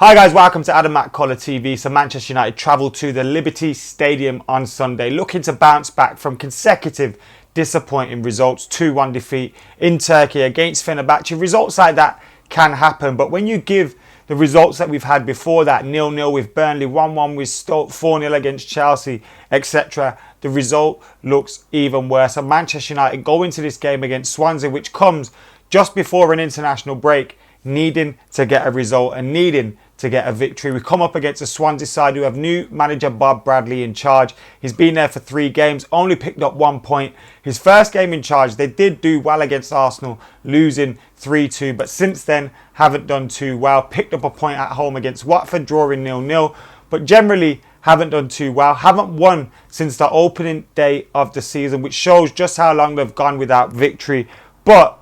Hi guys, welcome to Adam McKola TV. So Manchester United travel to the Liberty Stadium on Sunday, looking to bounce back from consecutive disappointing results. 2-1 defeat in Turkey against Fenerbahce. Results like that can happen, but when you give the results that we've had before that, 0-0 with Burnley, 1-1 with Stoke, 4-0 against Chelsea, etc., the result looks even worse. And Manchester United go into this game against Swansea, which comes just before an international break, needing to get a result and needing to get a victory. We come up against a Swansea side who have new manager Bob Bradley in charge. He's been there for 3 games, only picked up 1 point. His first game in charge, they did do well against Arsenal, losing 3-2, but since then haven't done too well. Picked up a point at home against Watford, drawing 0-0, but generally haven't done too well. Haven't won since the opening day of the season, which shows just how long they've gone without victory. But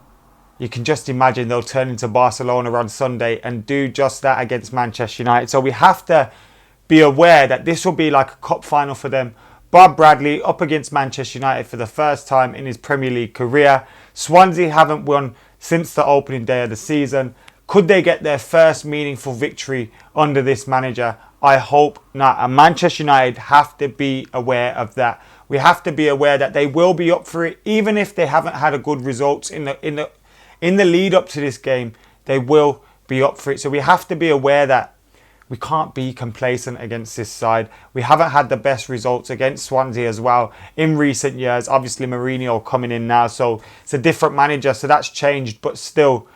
you can just imagine they'll turn into Barcelona on Sunday and do just that against Manchester United. So we have to be aware that this will be like a cup final for them. Bob Bradley up against Manchester United for the first time in his Premier League career. Swansea haven't won since the opening day of the season. Could they get their first meaningful victory under this manager? I hope not. And Manchester United have to be aware of that. We have to be aware that they will be up for it, even if they haven't had a good results in the lead up to this game. They will be up for it. So we have to be aware that we can't be complacent against this side. We haven't had the best results against Swansea as well in recent years. Obviously Mourinho coming in now, so it's a different manager, so that's changed. But still,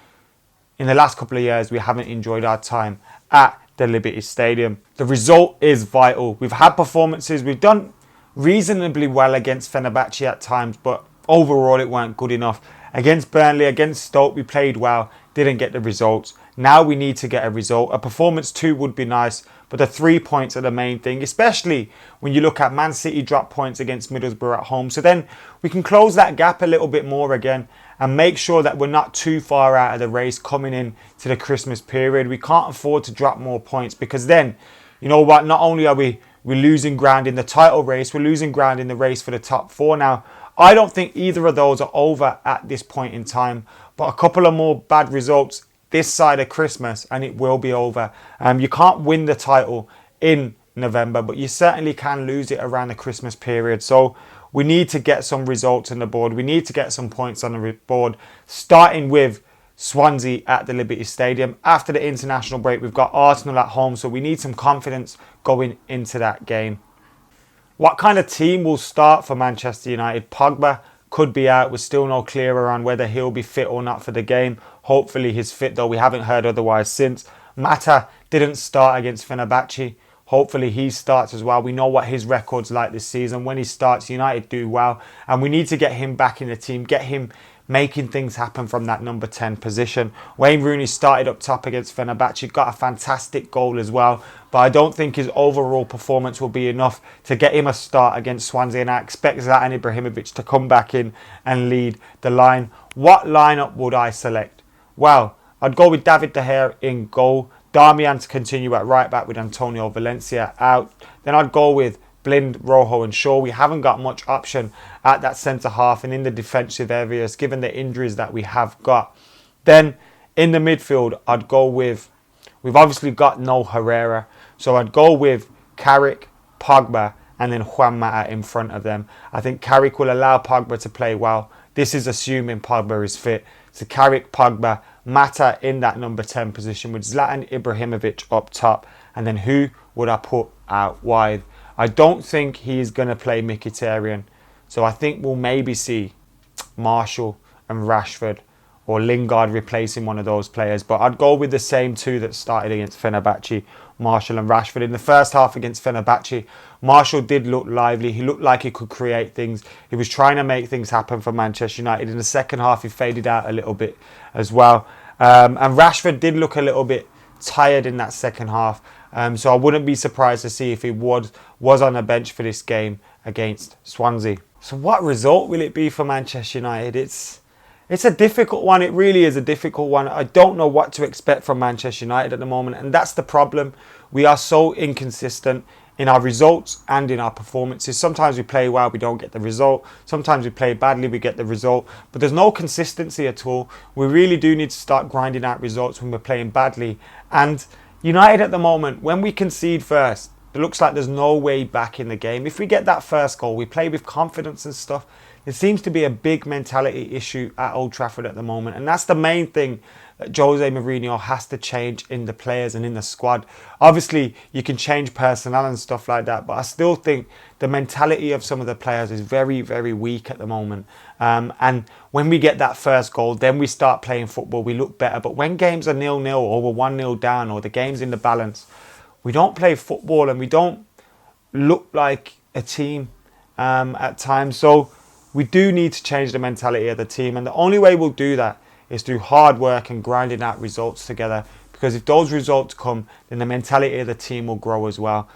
in the last couple of years, we haven't enjoyed our time at the Liberty Stadium. The result is vital. We've had performances. We've done reasonably well against Fenerbahce at times, but overall it weren't good enough. Against Burnley, against Stoke, we played well, didn't get the results. Now we need to get a result. A performance too would be nice, but the 3 points are the main thing, especially when you look at Man City drop points against Middlesbrough at home. So then we can close that gap a little bit more again and make sure that we're not too far out of the race coming in to the Christmas period. We can't afford to drop more points, because then, you know what, not only are we're losing ground in the title race, we're losing ground in the race for the top 4 now. I don't think either of those are over at this point in time, but a couple of more bad results this side of Christmas and it will be over. You can't win the title in November, but you certainly can lose it around the Christmas period. So we need to get some results on the board. We need to get some points on the board, starting with Swansea at the Liberty Stadium. After the international break, we've got Arsenal at home, so we need some confidence going into that game. What kind of team will start for Manchester United? Pogba could be out. We're still no clearer on whether he'll be fit or not for the game. Hopefully he's fit, though we haven't heard otherwise since. Mata didn't start against Fenerbahce. Hopefully he starts as well. We know what his record's like this season. When he starts, United do well. And we need to get him back in the team, get him making things happen from that number 10 position. Wayne Rooney started up top against Fenerbahce, got a fantastic goal as well, but I don't think his overall performance will be enough to get him a start against Swansea, and I expect Zlatan Ibrahimovic to come back in and lead the line. What lineup would I select? Well, I'd go with David De Gea in goal, Darmian to continue at right back with Antonio Valencia out. Then I'd go with Blind, Rojo and Shaw. We haven't got much option at that centre half and in the defensive areas given the injuries that we have got. Then in the midfield, I'd go with, we've obviously got no Herrera, so I'd go with Carrick, Pogba and then Juan Mata in front of them. I think Carrick will allow Pogba to play well. This is assuming Pogba is fit. So Carrick, Pogba, Mata in that number 10 position with Zlatan Ibrahimovic up top. And then who would I put out wide? I don't think he's going to play Mkhitaryan. So I think we'll maybe see Martial and Rashford or Lingard replacing one of those players. But I'd go with the same 2 that started against Fenerbahce, Martial and Rashford. In the first half against Fenerbahce, Martial did look lively. He looked like he could create things. He was trying to make things happen for Manchester United. In the second half, he faded out a little bit as well. And Rashford did look a little bit tired in that second half. So I wouldn't be surprised to see if he was on the bench for this game against Swansea. So what result will it be for Manchester United? It's a difficult one. It really is a difficult one. I don't know what to expect from Manchester United at the moment, and that's the problem. We are so inconsistent in our results and in our performances. Sometimes we play well, we don't get the result. Sometimes we play badly, we get the result. But there's no consistency at all. We really do need to start grinding out results when we're playing badly. And United at the moment, when we concede first, it looks like there's no way back in the game. If we get that first goal, we play with confidence and stuff. There seems to be a big mentality issue at Old Trafford at the moment. And that's the main thing that Jose Mourinho has to change in the players and in the squad. Obviously, you can change personnel and stuff like that, but I still think the mentality of some of the players is very, very weak at the moment. And when we get that first goal, then we start playing football, we look better. But when games are 0-0 or we're 1-0 down or the game's in the balance, we don't play football and we don't look like a team at times. So we do need to change the mentality of the team. And the only way we'll do that is through hard work and grinding out results together. Because if those results come, then the mentality of the team will grow as well.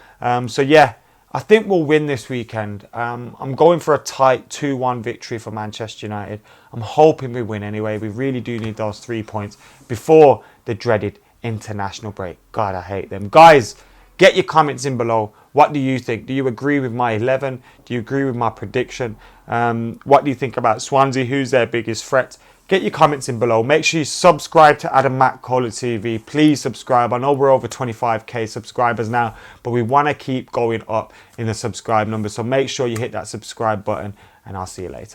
So yeah, I think we'll win this weekend. I'm going for a tight 2-1 victory for Manchester United. I'm hoping we win anyway. We really do need those 3 points before the dreaded international break. God, I hate them. Guys, get your comments in below. What do you think? Do you agree with my 11? Do you agree with my prediction? What do you think about Swansea? Who's their biggest threat? Get your comments in below. Make sure you subscribe to McKola TV. Please subscribe. I know we're over 25k subscribers now, but we want to keep going up in the subscribe number. So make sure you hit that subscribe button and I'll see you later.